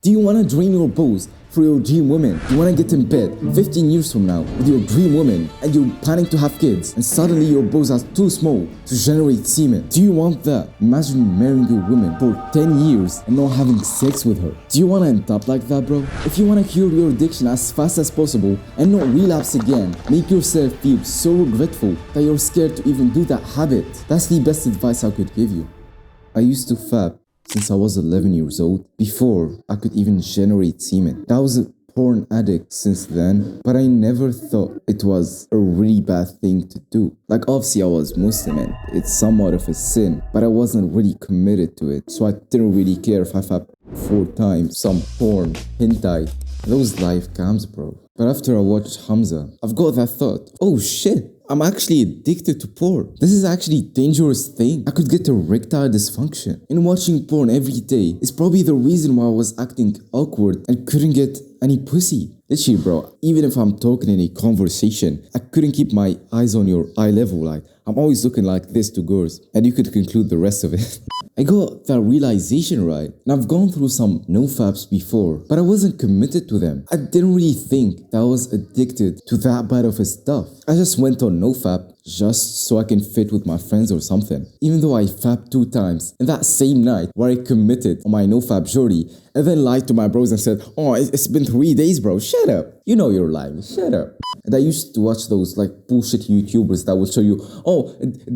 Do you want to drain your balls for your dream woman? Do you want to get in bed 15 years from now with your dream woman and you're planning to have kids and suddenly your balls are too small to generate semen? Do you want that? Imagine marrying a woman for 10 years and not having sex with her. Do you want to end up like that, bro? If you want to cure your addiction as fast as possible and not relapse again, make yourself feel so regretful that you're scared to even do that habit. That's the best advice I could give you. I used to fap since I was 11 years old, before I could even generate semen. I was a porn addict since then, but I never thought it was a really bad thing to do. Like, obviously I was Muslim and it's somewhat of a sin, but I wasn't really committed to it, so I didn't really care if I fapped 4 times, some porn, hentai, those life cams, bro. But after I watched Hamza, I've got that thought, oh shit, I'm actually addicted to porn. This is actually a dangerous thing. I could get erectile dysfunction. And watching porn every day is probably the reason why I was acting awkward and couldn't get any pussy. Literally, bro, even if I'm talking in a conversation, I couldn't keep my eyes on your eye level. Like, I'm always looking like this to girls. And you could conclude the rest of it. I got that realization right. And I've gone through some no-faps before, but I wasn't committed to them. I didn't really think that I was addicted to that bad of a stuff. I just went on no-fap just so I can fit with my friends or something. Even though I fapped 2 times in that same night where I committed on my no-fap journey and then lied to my bros and said, oh, it's been 3 days, bro. Shut up. You know you're lying. Shut up. And I used to watch those like bullshit YouTubers that will show you, oh,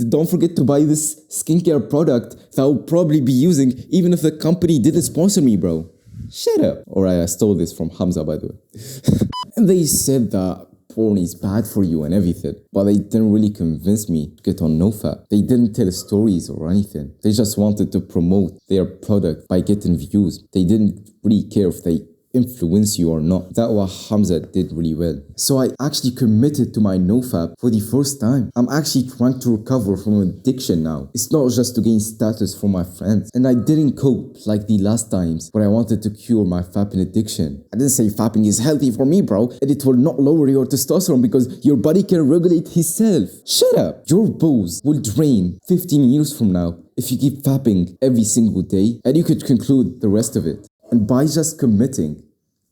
don't forget to buy this skincare product that I'll probably be using even if the company didn't sponsor me, bro. Shut up. Alright, I stole this from Hamza, by the way. And they said that porn is bad for you and everything, but they didn't really convince me to get on NoFap. They didn't tell stories or anything. They just wanted to promote their product by getting views. They didn't really care if they influence you or not. That's what Hamza did really well. So I actually committed to my NoFap for the first time. I'm actually trying to recover from addiction now. It's not just to gain status for my friends. And I didn't cope like the last times when I wanted to cure my fapping addiction. I didn't say fapping is healthy for me, bro, and it will not lower your testosterone because your body can regulate itself. Shut up. Your balls will drain 15 years from now if you keep fapping every single day, and you could conclude the rest of it. And by just committing,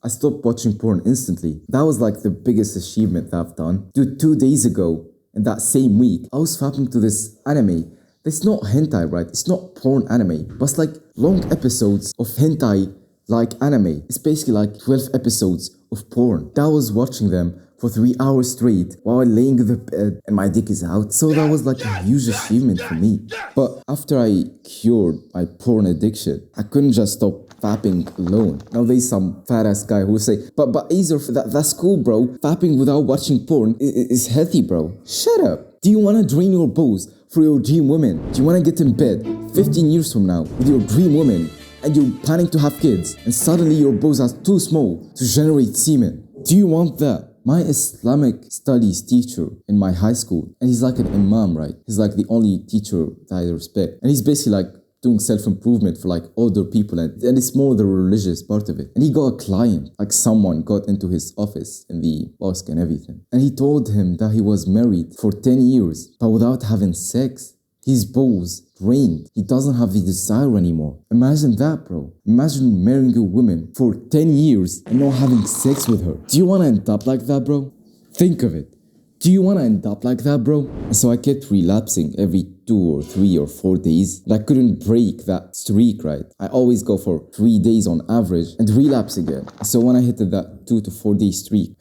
I stopped watching porn instantly. That was like the biggest achievement that I've done. Dude, 2 days ago, in that same week, I was fapping to this anime. It's not hentai, right? It's not porn anime, but it's like long episodes of hentai like anime. It's basically like 12 episodes of porn. I was watching them for 3 hours straight while laying in the bed and my dick is out. So that was like a huge achievement for me. But after I cured my porn addiction, I couldn't just stop fapping alone. Now there's some fat ass guy who will say, but Azor, that's cool, bro. Fapping without watching porn is healthy, bro. Shut up. Do you want to drain your balls for your dream woman? Do you want to get in bed 15 years from now with your dream woman and you're planning to have kids and suddenly your balls are too small to generate semen? Do you want that? My Islamic studies teacher in my high school, and he's like an imam, right? He's like the only teacher that I respect. And he's basically like doing self-improvement for like older people, and it's more the religious part of it. And he got a client, like someone got into his office in the mosque and everything. And he told him that he was married for 10 years, but without having sex. His balls drained. He doesn't have the desire anymore. Imagine that, bro. Imagine marrying a woman for 10 years and not having sex with her. Do you want to end up like that, bro? Think of it. Do you want to end up like that, bro? And so I kept relapsing every 2 or 3 or 4 days. And I couldn't break that streak, right? I always go for 3 days on average and relapse again. So when I hit that 2 to 4 day streak,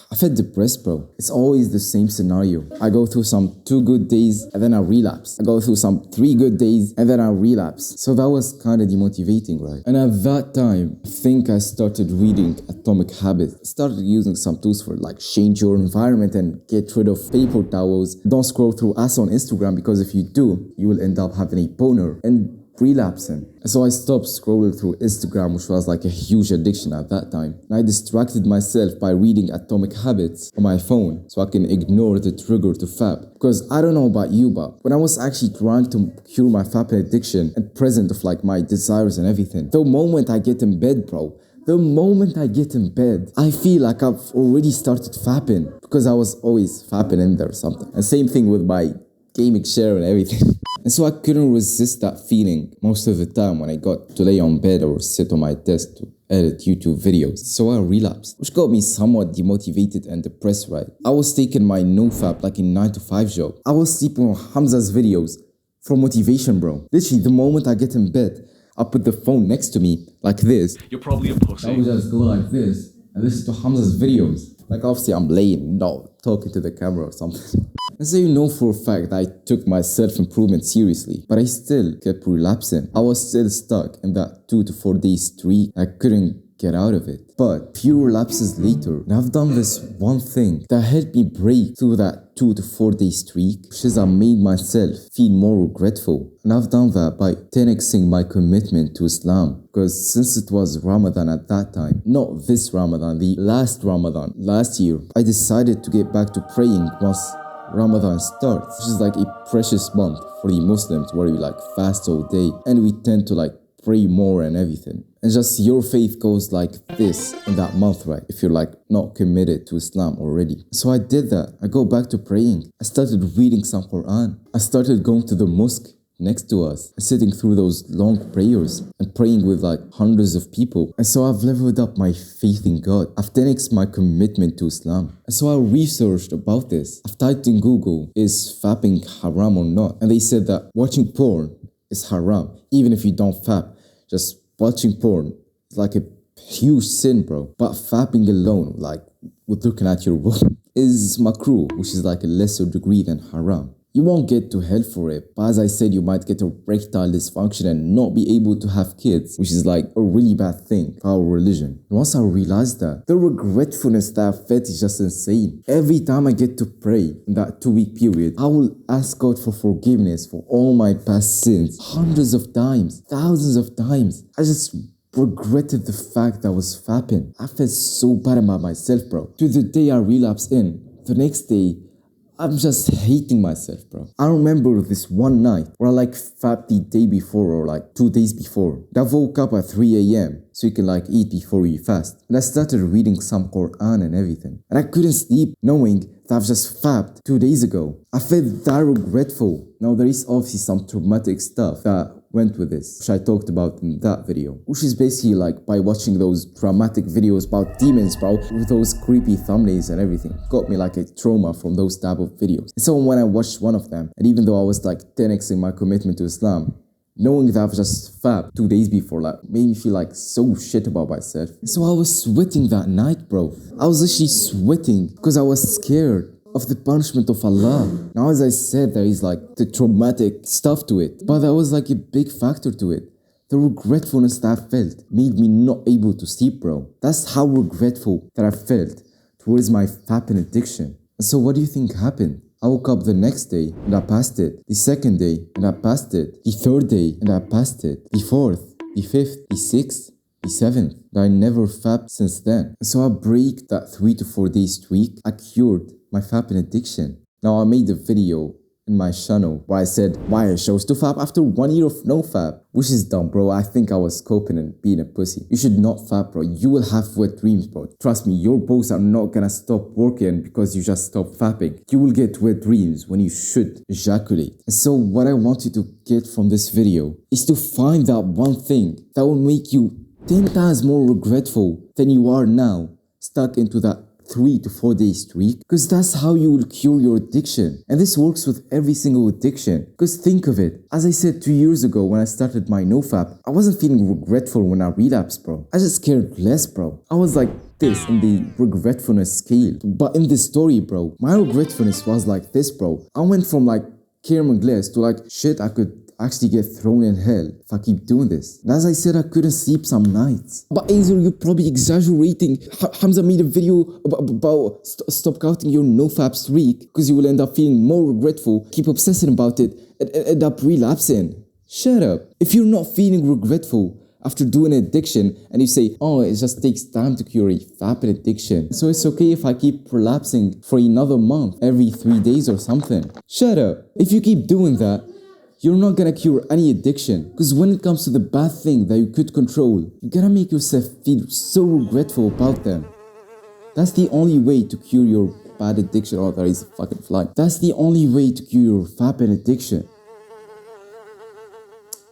I felt depressed, bro. It's always the same scenario. I go through some 2 good days and then I relapse. I go through some 3 good days and then I relapse. So that was kind of demotivating, right? And at that time, I think I started reading Atomic Habits. I started using some tools for like change your environment and get rid of paper towels. Don't scroll through ads on Instagram because if you do, you will end up having a boner and relapsing. So I stopped scrolling through Instagram, which was like a huge addiction at that time. And I distracted myself by reading Atomic Habits on my phone so I can ignore the trigger to fap. Because I don't know about you, but when I was actually trying to cure my fapping addiction and present of like my desires and everything, the moment I get in bed, bro, the moment I get in bed, I feel like I've already started fapping because I was always fapping in there or something. And same thing with my gaming chair and everything. And so I couldn't resist that feeling most of the time when I got to lay on bed or sit on my desk to edit YouTube videos. So I relapsed, which got me somewhat demotivated and depressed, right? I was taking my nofap like a 9 to 5 job. I was sleeping on Hamza's videos for motivation, bro. Literally, the moment I get in bed, I put the phone next to me like this. You're probably a pussy. I would just go like this and listen to Hamza's videos. Like obviously I'm laying, not talking to the camera or something. And so you know for a fact that I took my self-improvement seriously, but I still kept relapsing. I was still stuck in that 2 to 4 day streak. I couldn't get out of it. But few relapses later, and I've done this one thing that helped me break through that 2 to 4 day streak, which is I made myself feel more regretful. And I've done that by 10xing my commitment to Islam. Because since it was Ramadan at that time, not this Ramadan, the last Ramadan, last year, I decided to get back to praying once Ramadan starts, which is like a precious month for the Muslims where we like fast all day and we tend to like pray more and everything. And just your faith goes like this in that month, right? If you're like not committed to Islam already. So I did that. I go back to praying. I started reading some Quran. I started going to the mosque next to us, sitting through those long prayers and praying with like hundreds of people. And so I've leveled up my faith in God. I've 10x my commitment to Islam. And so I researched about this. I've typed in Google, is fapping haram or not? And they said that watching porn is haram, even if you don't fap. Just watching porn is like a huge sin, bro. But fapping alone, like with looking at your womb, is makruh, which is like a lesser degree than haram. You won't get to hell for it, but as I said, you might get erectile dysfunction and not be able to have kids, which is like a really bad thing for our religion. And once I realized that, the regretfulness that I felt is just insane. Every time I get to pray in that 2-week period, I will ask God for forgiveness for all my past sins, hundreds of times, thousands of times. I just regretted the fact that I was fapping. I felt so bad about myself, bro. To the day I relapsed in, the next day, I'm just hating myself, bro. I remember this one night where I like fapped the day before or like 2 days before. I woke up at 3 a.m. so you can like eat before you fast. And I started reading some Quran and everything. And I couldn't sleep knowing that I've just fapped 2 days ago. I felt that regretful. Now there is obviously some traumatic stuff that went with this, which I talked about in that video, which is basically like by watching those dramatic videos about demons, bro, with those creepy thumbnails and everything, got me like a trauma from those type of videos. And so when I watched one of them, and even though I was like 10xing my commitment to Islam, knowing that I've just fapped 2 days before, like, made me feel like so shit about myself. And so I was sweating that night, bro. I was actually sweating because I was scared of the punishment of Allah. Now, as I said, there is like the traumatic stuff to it, but that was like a big factor to it. The regretfulness that I felt made me not able to sleep, bro. That's how regretful that I felt towards my fapping addiction. And so what do you think happened? I woke up the next day and I passed it. The second day and I passed it. The third day and I passed it. The fourth, the fifth, the sixth, the seventh. And I never fapped since then. And so I break that 3 to 4 day streak. I cured my fapping addiction. Now I made a video in my channel where I said why I chose to fap after 1 year of no fap, which is dumb, bro. I think I was coping and being a pussy. You should not fap, bro. You will have wet dreams, bro. Trust me, your balls are not gonna stop working because you just stop fapping. You will get wet dreams when you should ejaculate. And so what I want you to get from this video is to find that one thing that will make you 10 times more regretful than you are now, stuck into that 3 to 4 day streak, because that's how you will cure your addiction. And this works with every single addiction. Because think of it, as I said 2 years ago when I started my nofap, I wasn't feeling regretful when I relapsed, bro. I just cared less, bro. I was like this in the regretfulness scale. But in this story, bro, my regretfulness was like this, bro. I went from like caring less to like, shit, I could actually get thrown in hell if I keep doing this. And as I said, I couldn't sleep some nights. But Azer, you're probably exaggerating. Hamza made a video about stop counting your nofap streak because you will end up feeling more regretful, keep obsessing about it, and end up relapsing. Shut up. If you're not feeling regretful after doing an addiction and you say, oh, it just takes time to cure a fapping addiction, so it's okay if I keep relapsing for another month, every 3 days or something. Shut up. If you keep doing that, you're not gonna cure any addiction, because when it comes to the bad thing that you could control, you gotta make yourself feel so regretful about them. That's the only way to cure your bad addiction. Oh, there is a fucking fly. That's the only way to cure your fapping addiction.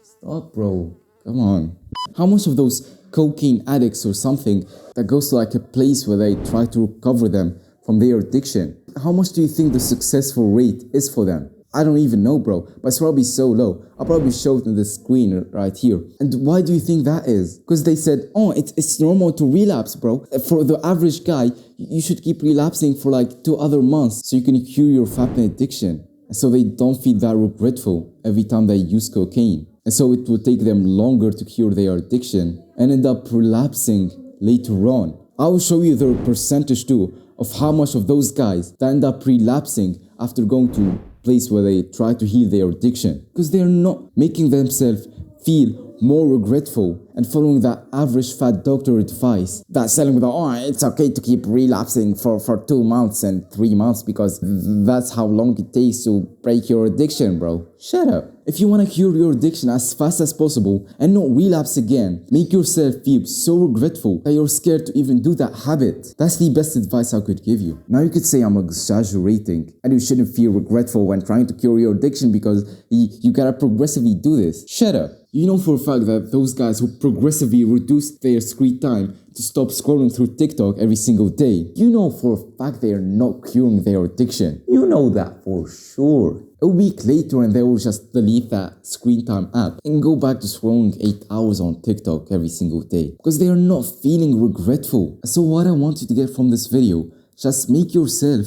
Stop, bro. Come on. How much of those cocaine addicts or something that goes to like a place where they try to recover them from their addiction. How much do you think the successful rate is for them? I don't even know, bro, but it's probably so low. I'll probably show it on the screen right here. And why do you think that is? Because they said, oh, it's normal to relapse, bro. For the average guy, you should keep relapsing for like 2 other months so you can cure your vaping addiction. And so they don't feel that regretful every time they use cocaine. And so it will take them longer to cure their addiction and end up relapsing later on. I will show you the percentage too of how much of those guys that end up relapsing after going to place where they try to heal their addiction, because they are not making themselves feel more regretful and following that average fat doctor advice that's telling them, oh, it's okay to keep relapsing for 2 months and 3 months because that's how long it takes to break your addiction, bro. Shut up. If you want to cure your addiction as fast as possible and not relapse again, make yourself feel so regretful that you're scared to even do that habit. That's the best advice I could give you. Now you could say I'm exaggerating and you shouldn't feel regretful when trying to cure your addiction because you gotta progressively do this. Shut up. You know for a fact that those guys who progressively reduce their screen time to stop scrolling through TikTok every single day, you know for a fact they are not curing their addiction. You know that for sure. A week later and they will just delete that screen time app and go back to scrolling 8 hours on TikTok every single day because they are not feeling regretful. So what I want you to get from this video, just make yourself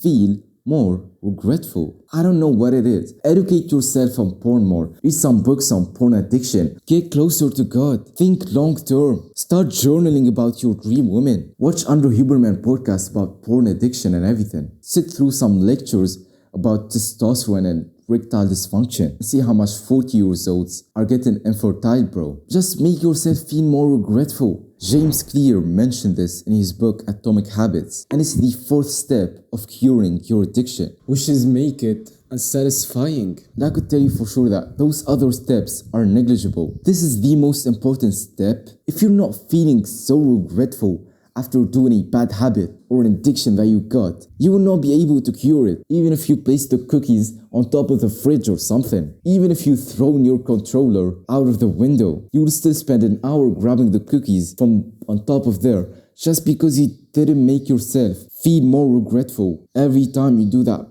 feel more regretful. I don't know what it is. Educate yourself on porn more. Read some books on porn addiction. Get closer to God. Think long term. Start journaling about your dream women. Watch Andrew Huberman podcast about porn addiction and everything. Sit through some lectures about testosterone and erectile dysfunction. See how much 40-year-olds are getting infertile, bro. Just make yourself feel more regretful. James Clear mentioned this in his book Atomic Habits, and it's the 4th step of curing your addiction, which is make it unsatisfying. And I could tell you for sure that those other steps are negligible. This is the most important step. If you're not feeling so regretful after doing a bad habit or an addiction that you got, you will not be able to cure it. Even if you place the cookies on top of the fridge or something, even if you throw your controller out of the window, you will still spend an hour grabbing the cookies from on top of there just because you didn't make yourself feel more regretful every time you do that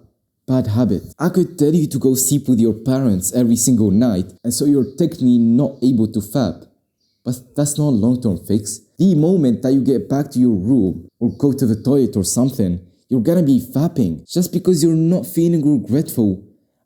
bad habit. I could tell you to go sleep with your parents every single night and so you're technically not able to fap. But that's not a long-term fix. The moment that you get back to your room or go to the toilet or something, you're gonna be fapping just because you're not feeling regretful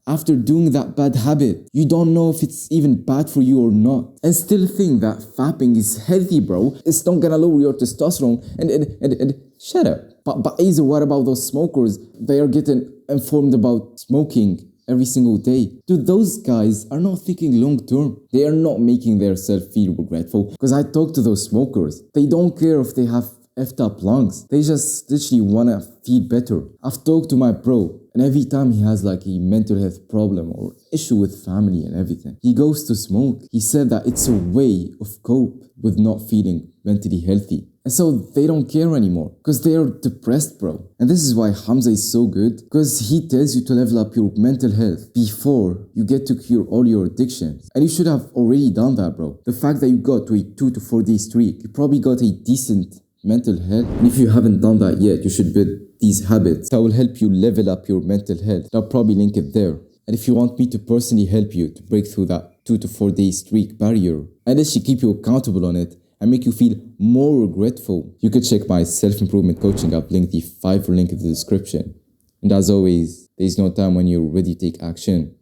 after doing that bad habit. You don't know if it's even bad for you or not and still think that fapping is healthy, bro. It's not gonna lower your testosterone and shut up. But either what about those smokers? They are getting informed about smoking every single day. Dude, those guys are not thinking long term. They are not making themselves feel regretful. Because I talk to those smokers. They don't care if they have effed up lungs. They just literally wanna feel better. I've talked to my bro, and every time he has like a mental health problem or issue with family and everything, he goes to smoke. He said that it's a way of cope with not feeling mentally healthy. And so they don't care anymore because they are depressed, bro. And this is why Hamza is so good, because he tells you to level up your mental health before you get to cure all your addictions. And you should have already done that, bro. The fact that you got to a 2 to 4 day streak, you probably got a decent mental health. And if you haven't done that yet, you should build these habits that will help you level up your mental health. I'll probably link it there. And if you want me to personally help you to break through that 2 to 4 day streak barrier, and actually keep you accountable on it, and make you feel more regretful, you could check my self-improvement coaching. I've linked the Fiverr link in the description. And as always, there's no time when you're ready to take action.